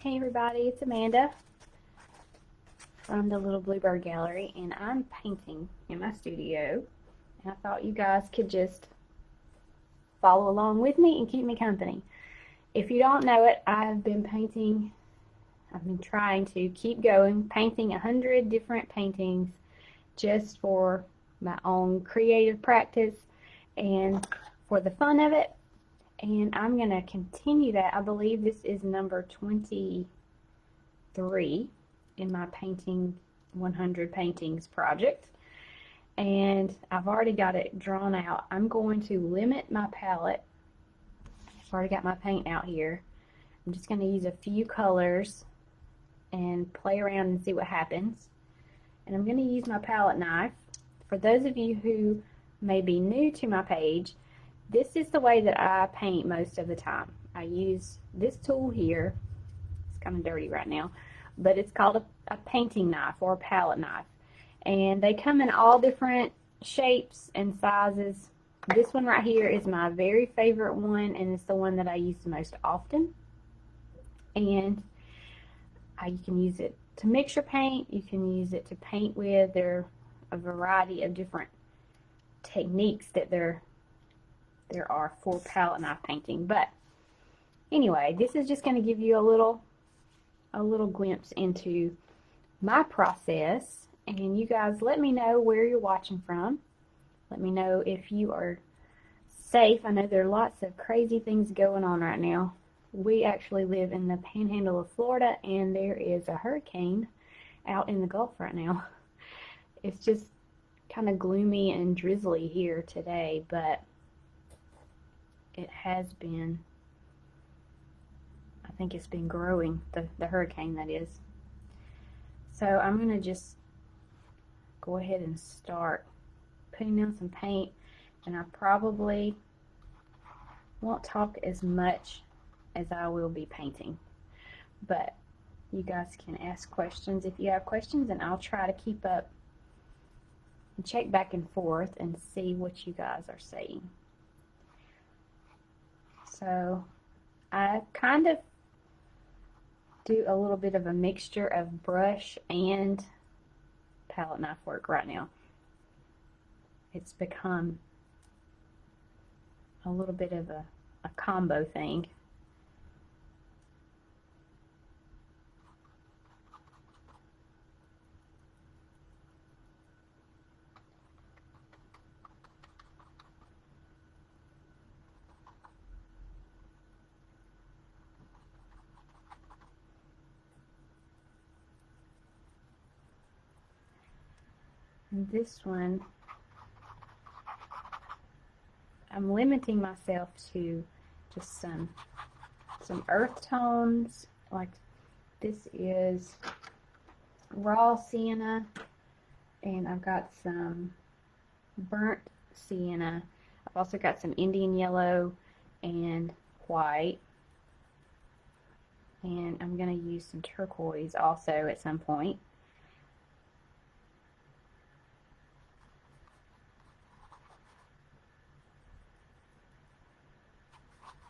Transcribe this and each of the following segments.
Hey everybody, it's Amanda from the Little Bluebird Gallery, and I'm painting in my studio, and I thought you guys could just follow along with me and keep me company. If you don't know it, I've been trying to keep going, painting 100 different paintings just for my own creative practice and for the fun of it. And I'm going to continue that. I believe this is number 23 in my painting 100 paintings project. And I've already got it drawn out. I'm going to limit my palette. I've already got my paint out here. I'm just going to use a few colors and play around and see what happens. And I'm going to use my palette knife. For those of you who may be new to my page, this is the way that I paint most of the time. I use this tool here. It's kind of dirty right now, but it's called a painting knife or a palette knife. And they come in all different shapes and sizes. This one right here is my very favorite one, and it's the one that I use the most often. And you can use it to mix your paint. You can use it to paint with. There are a variety of different techniques that there are for palette knife painting. But anyway, this is just going to give you a little glimpse into my process. And you guys let me know where you're watching from. Let me know if you are safe. I know there are lots of crazy things going on right now. We actually live in the panhandle of Florida, and there is a hurricane out in the Gulf right now. It's just kind of gloomy and drizzly here today, but it has been, I think it's been growing, the hurricane that is. So I'm going to just go ahead and start putting down some paint, and I probably won't talk as much as I will be painting, but you guys can ask questions if you have questions, and I'll try to keep up and check back and forth and see what you guys are saying. So I kind of do a little bit of a mixture of brush and palette knife work right now. It's become a little bit of a combo thing. And this one, I'm limiting myself to just some earth tones. Like this is raw sienna, and I've got some burnt sienna. I've also got some Indian yellow and white, and I'm going to use some turquoise also at some point.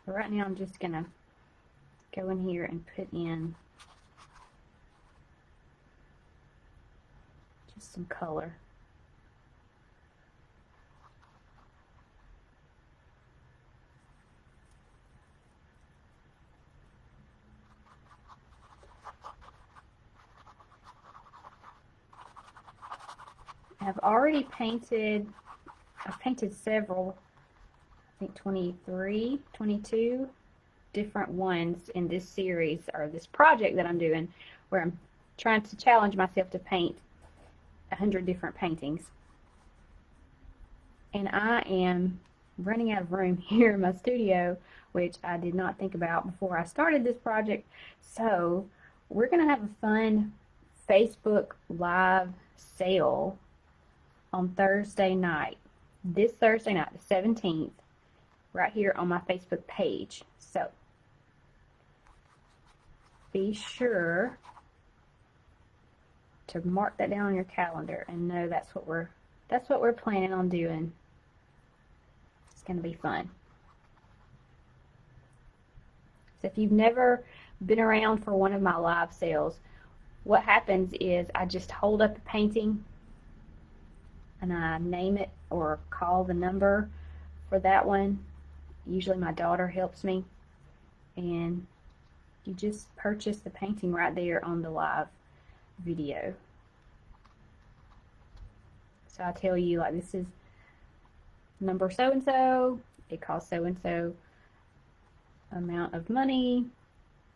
But right now I'm just going to go in here and put in just some color. I've already painted, I've painted several, I think 23, 22 different ones in this series, or this project that I'm doing, where I'm trying to challenge myself to paint 100 different paintings. And I am running out of room here in my studio, which I did not think about before I started this project. So we're going to have a fun Facebook Live sale on Thursday night. This Thursday night, the 17th, right here on my Facebook page. So be sure to mark that down on your calendar and know that's what we're planning on doing. It's going to be fun. So if you've never been around for one of my live sales, what happens is I just hold up the painting and I name it or call the number for that one. Usually my daughter helps me, and you just purchase the painting right there on the live video. So I tell you, like, this is number so and so, it costs so and so amount of money,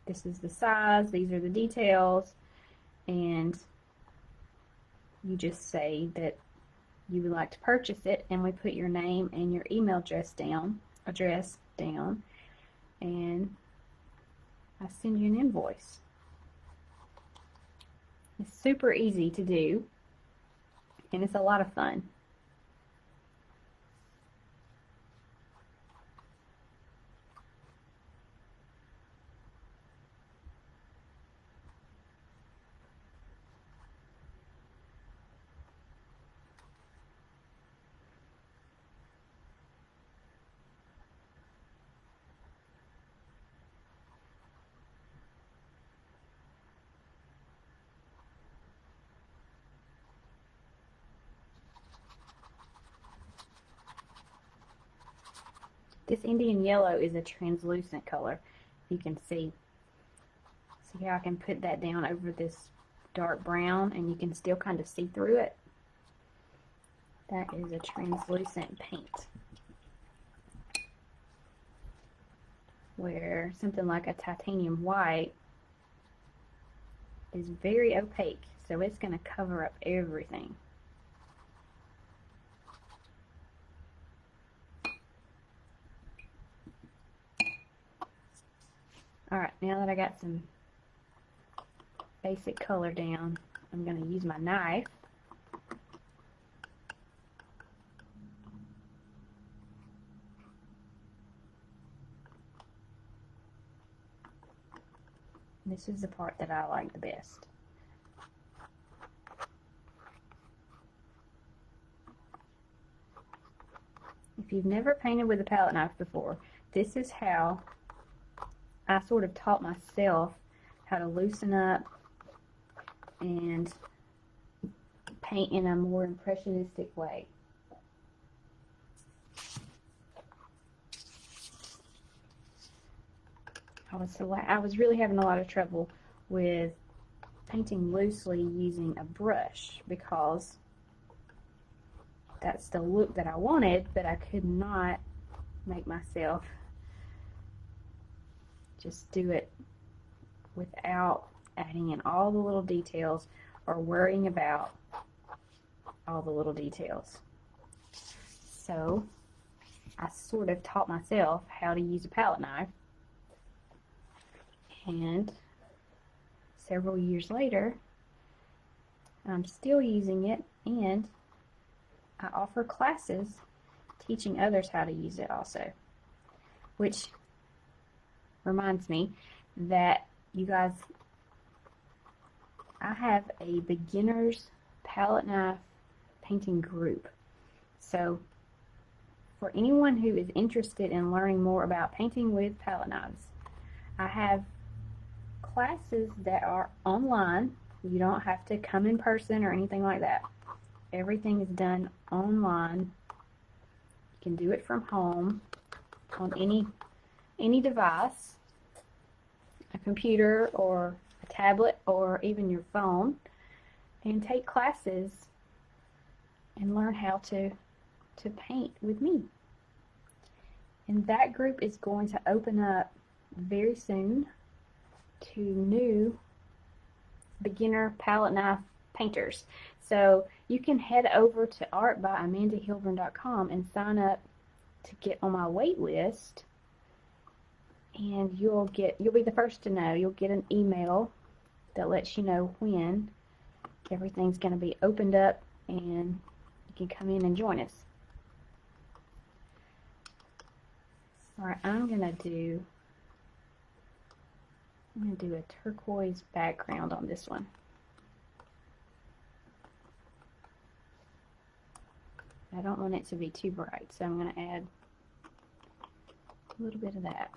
this is the size, these are the details, and you just say that you would like to purchase it, and we put your name and your email address down, and I send you an invoice. It's super easy to do, and it's a lot of fun. This Indian yellow is a translucent color. You can see how I can put that down over this dark brown and you can still kind of see through it. That is a translucent paint. Where something like a titanium white is very opaque, so it's going to cover up everything. Alright, now that I got some basic color down, I'm going to use my knife. This is the part that I like the best. If you've never painted with a palette knife before, this is how I sort of taught myself how to loosen up and paint in a more impressionistic way. I was really having a lot of trouble with painting loosely using a brush because that's the look that I wanted, but I could not make myself just do it without adding in all the little details or worrying about all the little details. So I sort of taught myself how to use a palette knife, and several years later I'm still using it, and I offer classes teaching others how to use it also, which reminds me that you guys, I have a beginner's palette knife painting group. So for anyone who is interested in learning more about painting with palette knives, I have classes that are online. You don't have to come in person or anything like that. Everything is done online. You can do it from home on any device, a computer or a tablet or even your phone, and take classes and learn how to paint with me. And that group is going to open up very soon to new beginner palette knife painters. So you can head over to artbyamandahilburn.com and sign up to get on my wait list, and you'll be the first to know. You'll get an email that lets you know when everything's going to be opened up and you can come in and join us. Alright, I'm going to do a turquoise background on this one. I don't want it to be too bright, so I'm going to add a little bit of that.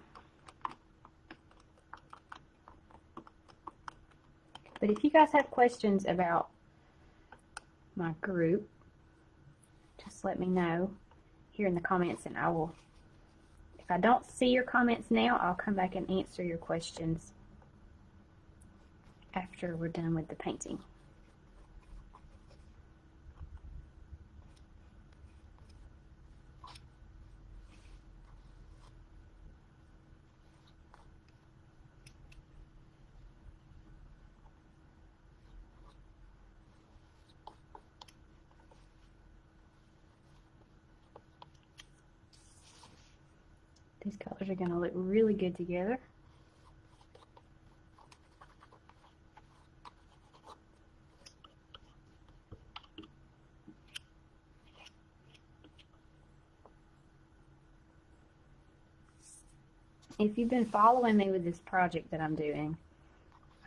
But if you guys have questions about my group, just let me know here in the comments, and I will, if I don't see your comments now, I'll come back and answer your questions after we're done with the painting. These colors are going to look really good together. If you've been following me with this project that I'm doing,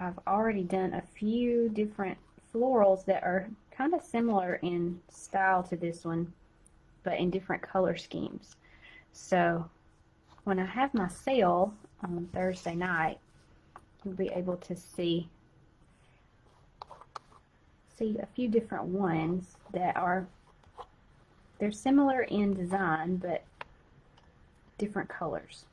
I've already done a few different florals that are kind of similar in style to this one, but in different color schemes. So when I have my sale on Thursday night, you'll be able to see a few different ones that they're similar in design, but different colors.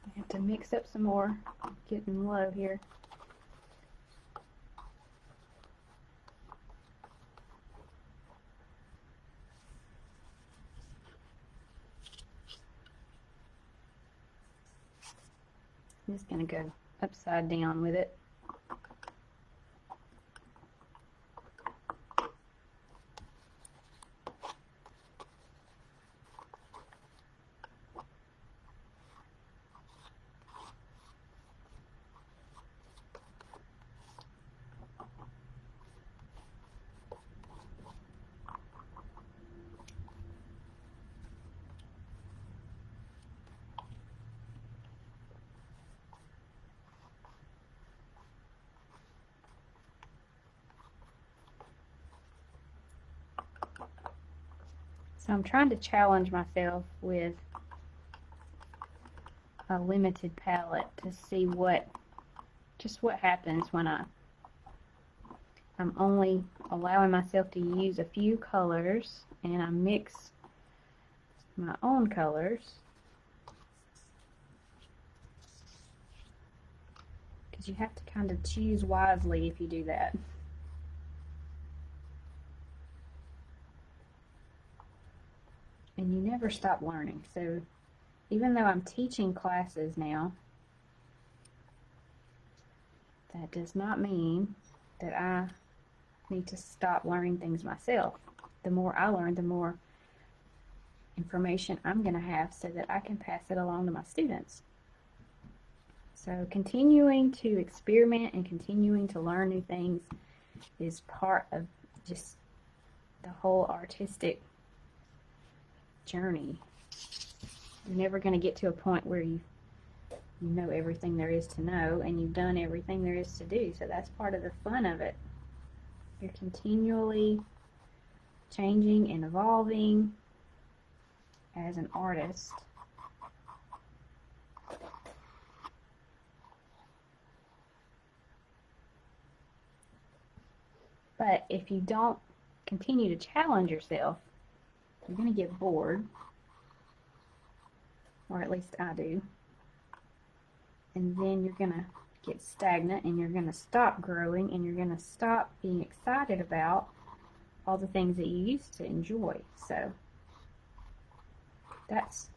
I have to mix up some more, getting low here. I'm just going to go upside down with it. So I'm trying to challenge myself with a limited palette to see what happens when I'm only allowing myself to use a few colors, and I mix my own colors, because you have to kind of choose wisely if you do that. And you never stop learning. So even though I'm teaching classes now, that does not mean that I need to stop learning things myself. The more I learn, the more information I'm going to have so that I can pass it along to my students. So continuing to experiment and continuing to learn new things is part of just the whole artistic journey. You're never going to get to a point where you know everything there is to know and you've done everything there is to do. So that's part of the fun of it. You're continually changing and evolving as an artist. But if you don't continue to challenge yourself, you're going to get bored, or at least I do, and then you're going to get stagnant, and you're going to stop growing, and you're going to stop being excited about all the things that you used to enjoy. So that's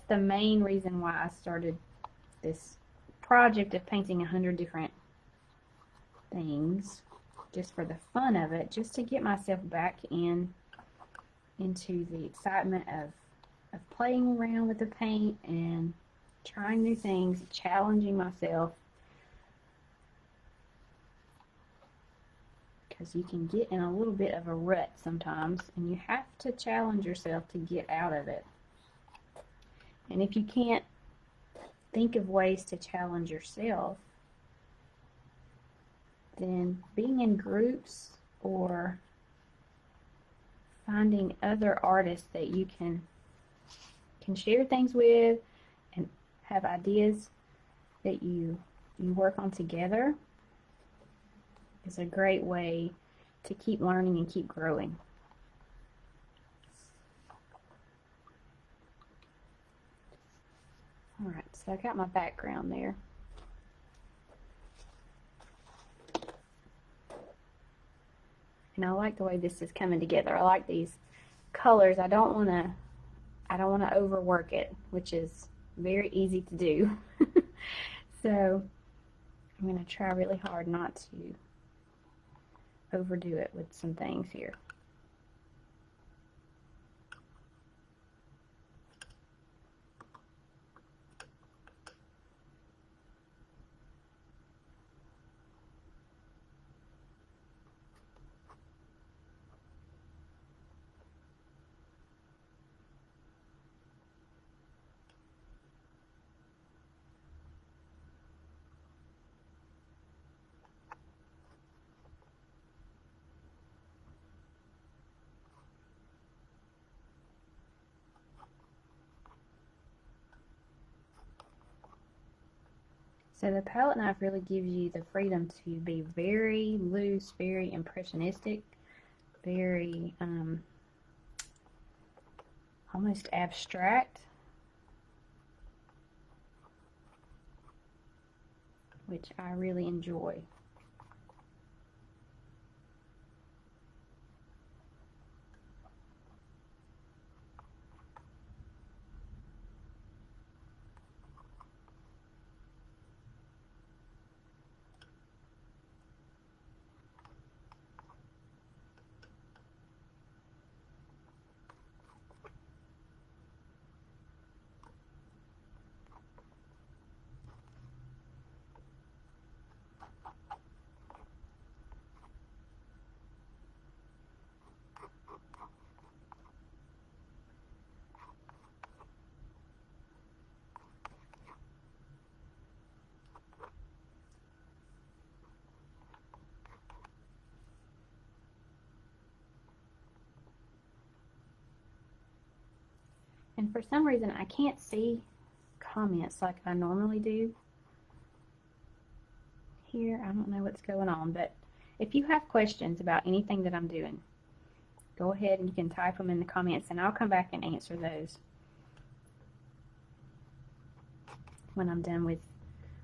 the main reason why I started this project of painting 100 different things, just for the fun of it, just to get myself back into the excitement of playing around with the paint and trying new things, challenging myself. because you can get in a little bit of a rut sometimes, and you have to challenge yourself to get out of it. And if you can't think of ways to challenge yourself, then being in groups or finding other artists that you can share things with and have ideas that you work on together is a great way to keep learning and keep growing. Alright, so I got my background there. And I like the way this is coming together. I like these colors. I don't want to overwork it, which is very easy to do. So I'm going to try really hard not to overdo it with some things here. So the palette knife really gives you the freedom to be very loose, very impressionistic, very almost abstract, which I really enjoy. And for some reason, I can't see comments like I normally do here. I don't know what's going on, but if you have questions about anything that I'm doing, go ahead and you can type them in the comments, and I'll come back and answer those when I'm done with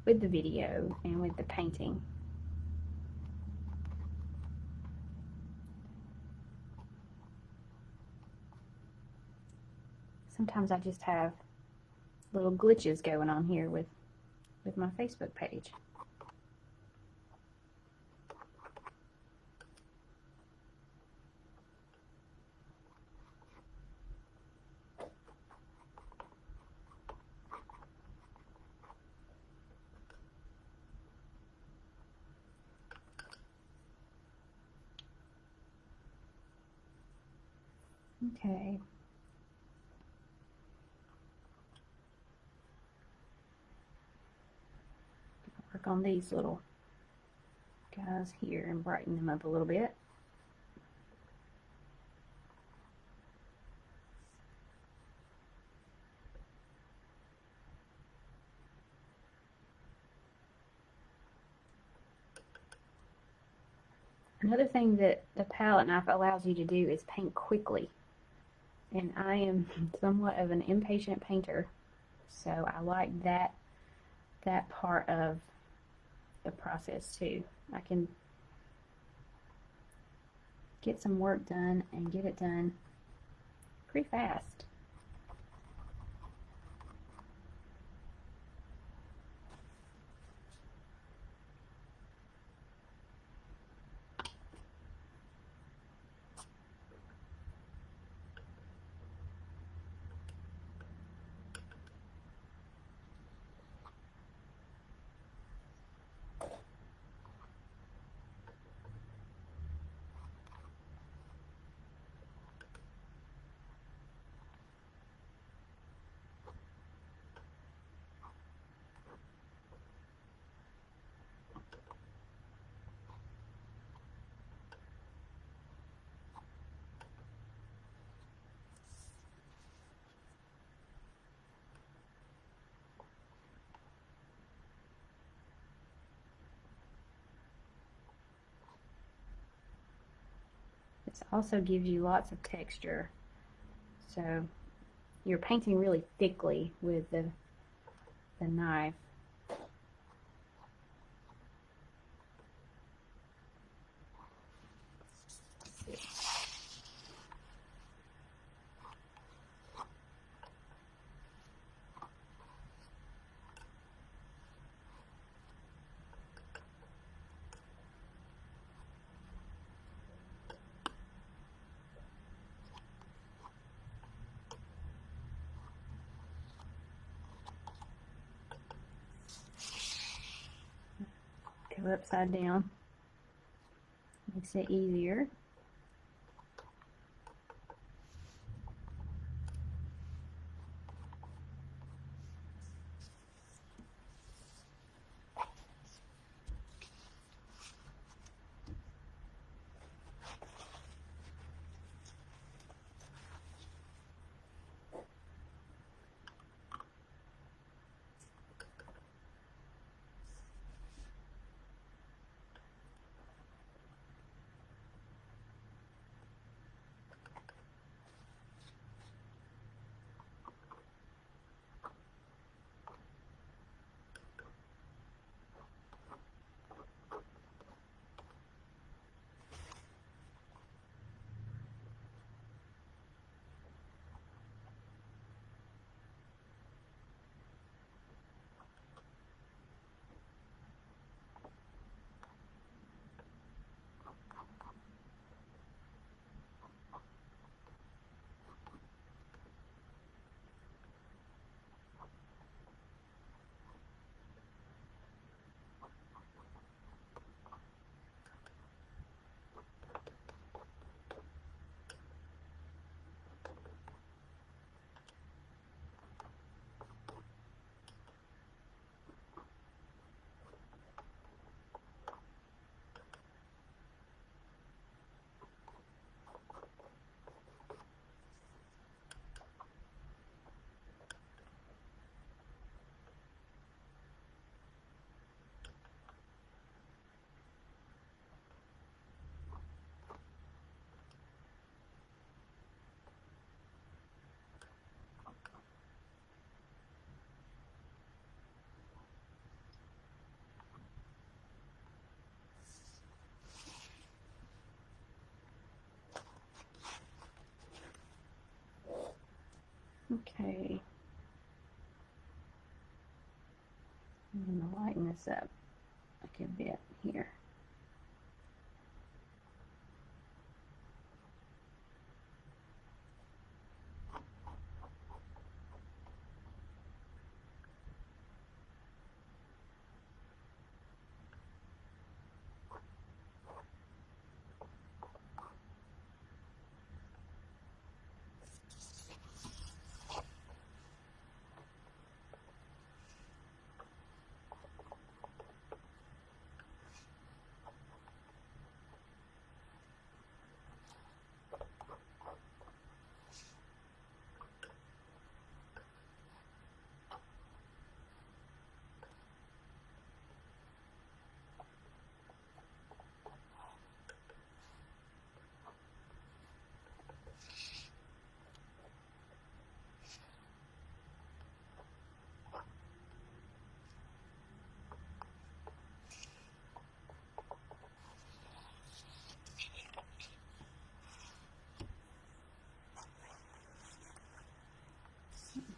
the video and with the painting. Sometimes I just have little glitches going on here with my Facebook page. Okay. Work on these little guys here and brighten them up a little bit. Another thing that the palette knife allows you to do is paint quickly. And I am somewhat of an impatient painter, so I like that part of the process too. I can get some work done and get it done pretty fast. It also gives you lots of texture. So you're painting really thickly with the knife. Go upside down. Makes it easier. Okay. I'm going to lighten this up like a bit here.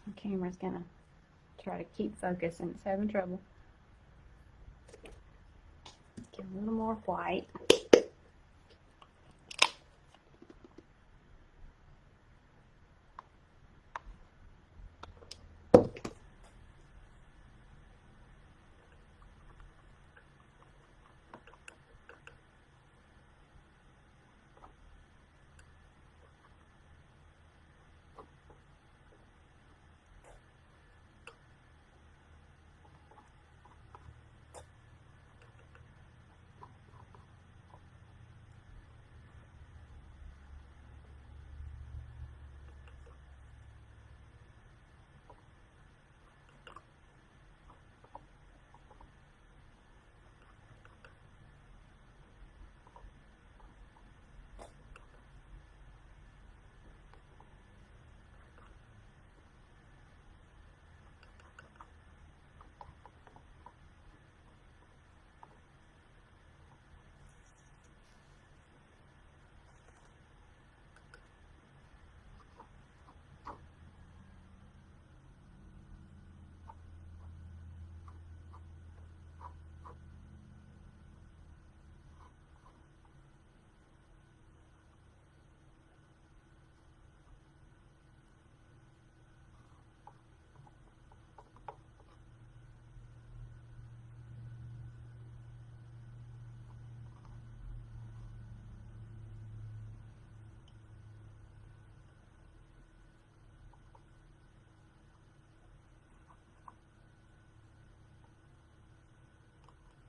The camera's gonna try to keep focus and it's having trouble. Get a little more white.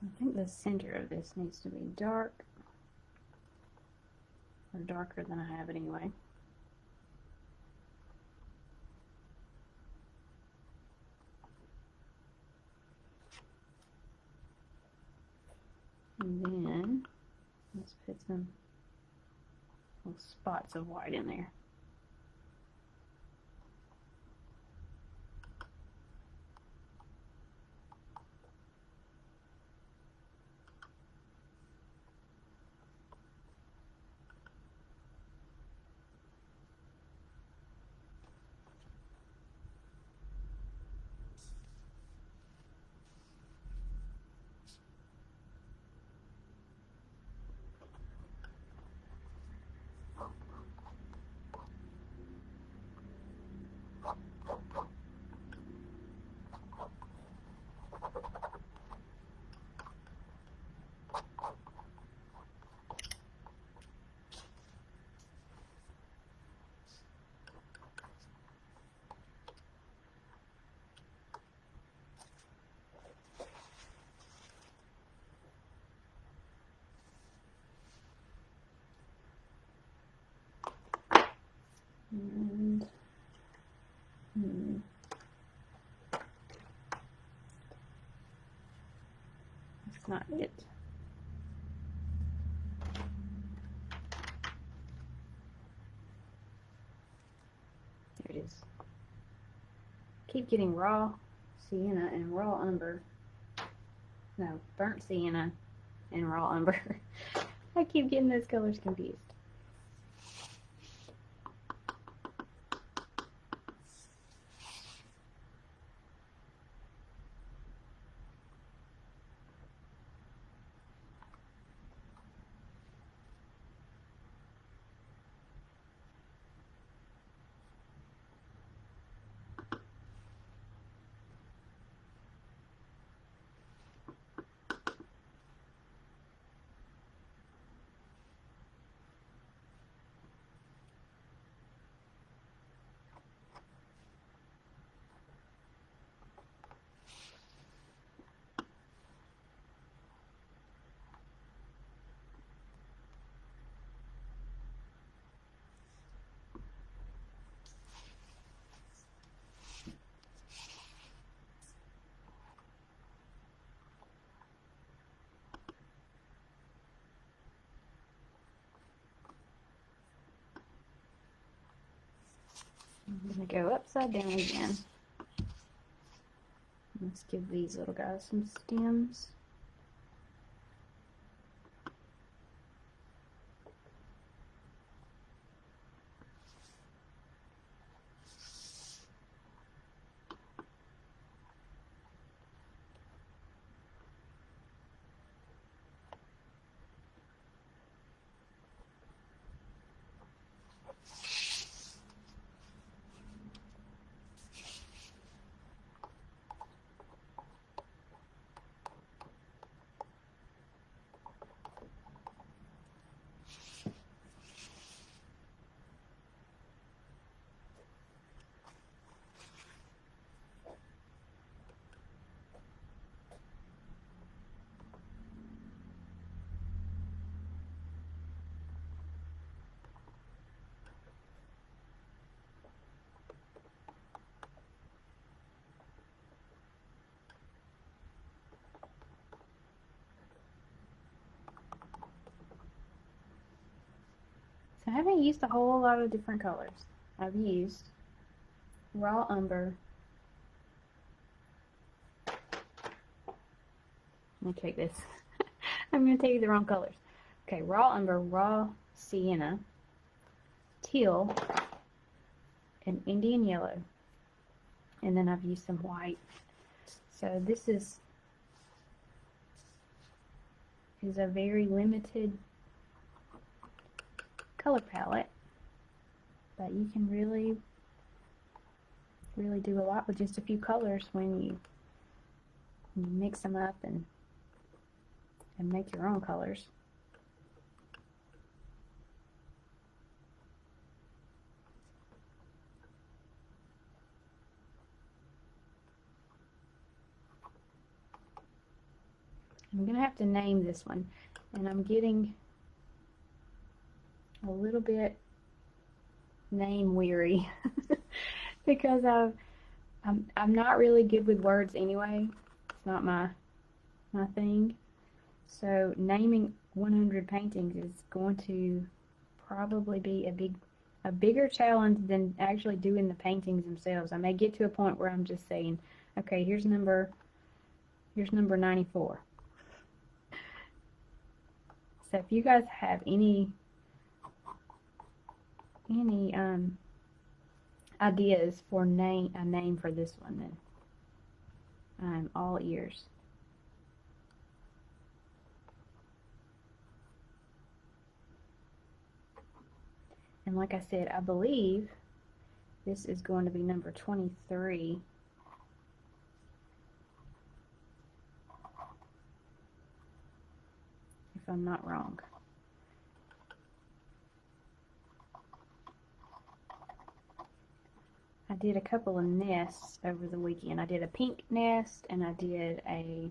I think the center of this needs to be dark, or darker than I have it anyway. And then let's put some little spots of white in there. And that's not it. There it is. Keep getting raw sienna and raw umber. No, burnt sienna and raw umber. I keep getting those colors confused. I'm going to go upside down again. Let's give these little guys some stems. I haven't used a whole lot of different colors. I've used raw umber. Let me take this. I'm going to tell you the wrong colors. Okay, raw umber, raw sienna, teal, and Indian yellow. And then I've used some white. So this is a very limited color palette, but you can really do a lot with just a few colors when you mix them up and make your own colors. I'm going to have to name this one, and I'm getting a little bit name weary because I'm not really good with words anyway. It's not my thing. So naming 100 paintings is going to probably be a bigger challenge than actually doing the paintings themselves. I may get to a point where I'm just saying, okay, here's number 94. So if you guys have any ideas for a name for this one, then I'm all ears. And like I said, I believe this is going to be number 23. If I'm not wrong. I did a couple of nests over the weekend. I did a pink nest and I did a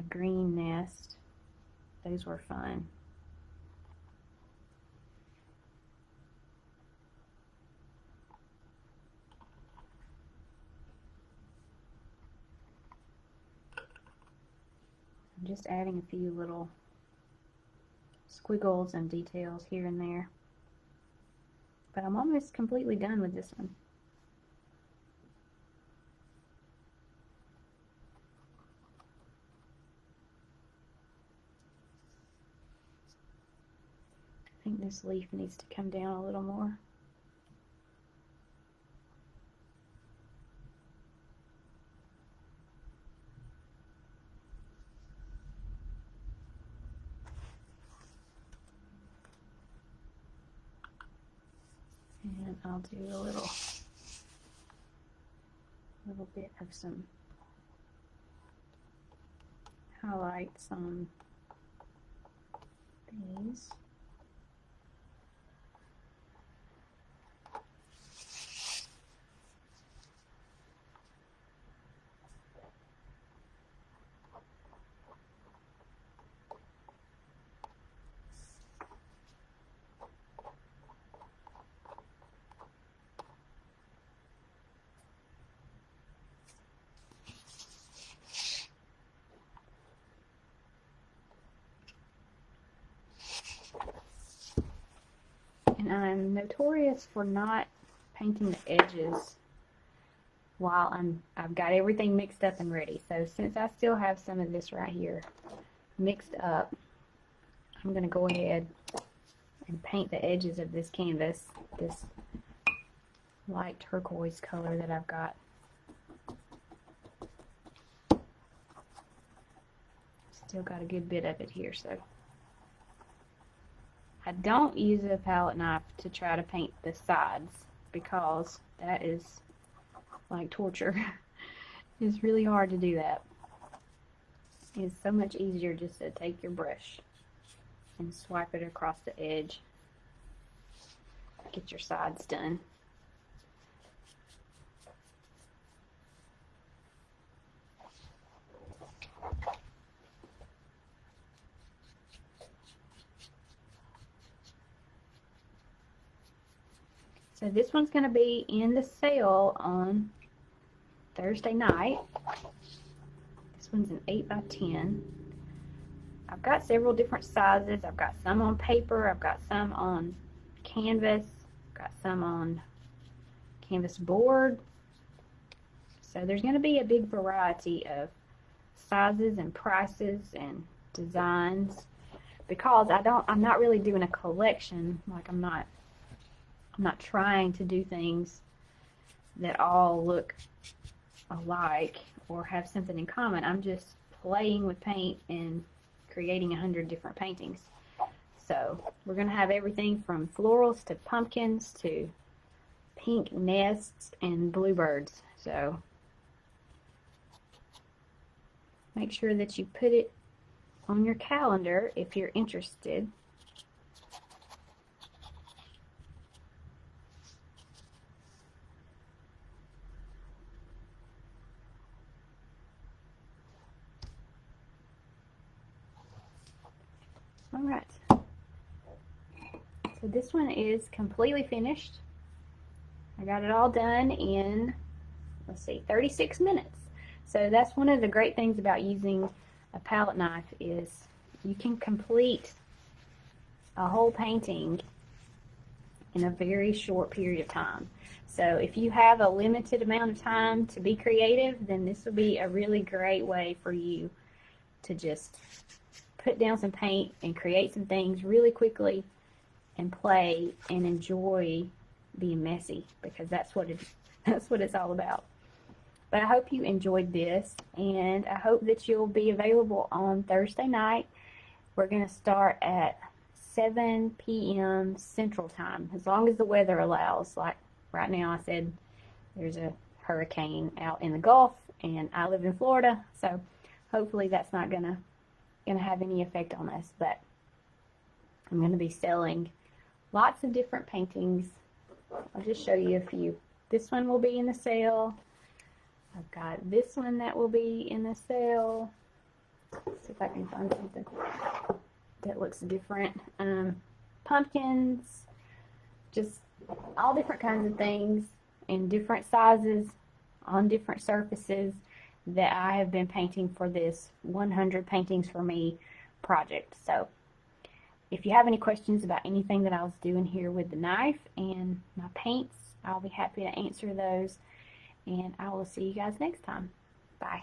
green nest. Those were fun. I'm just adding a few little squiggles and details here and there. But I'm almost completely done with this one. I think this leaf needs to come down a little more. And I'll do a little bit of some highlights on these. And I'm notorious for not painting the edges while I've got everything mixed up and ready. So since I still have some of this right here mixed up, I'm going to go ahead and paint the edges of this canvas, this light turquoise color that I've got. Still got a good bit of it here, so I don't use a palette knife to try to paint the sides because that is like torture. It's really hard to do that. It's so much easier just to take your brush and swipe it across the edge. Get your sides done. So this one's going to be in the sale on Thursday night. This one's an 8x10. I've got several different sizes. I've got some on paper. I've got some on canvas. I've got some on canvas board. So there's going to be a big variety of sizes and prices and designs because I'm not really doing a collection. Like I'm not trying to do things that all look alike or have something in common. I'm just playing with paint and creating 100 different paintings. So we're going to have everything from florals to pumpkins to pink nests and bluebirds. So make sure that you put it on your calendar if you're interested. Alright, so this one is completely finished. I got it all done in, let's see, 36 minutes. So that's one of the great things about using a palette knife is you can complete a whole painting in a very short period of time. So if you have a limited amount of time to be creative, then this will be a really great way for you to just put down some paint and create some things really quickly and play and enjoy being messy, because that's what it's all about. But I hope you enjoyed this, and I hope that you'll be available on Thursday night. We're going to start at 7 p.m. Central Time, as long as the weather allows. Like right now, I said there's a hurricane out in the Gulf, and I live in Florida, so hopefully that's not gonna have any effect on us. But I'm going to be selling lots of different paintings. I'll just show you a few. This one will be in the sale. I've got this one that will be in the sale. Let's see if I can find something that looks different. Pumpkins, just all different kinds of things in different sizes on different surfaces that I have been painting for this 100 Paintings for Me project. So if you have any questions about anything that I was doing here with the knife and my paints, I'll be happy to answer those. And I will see you guys next time. Bye.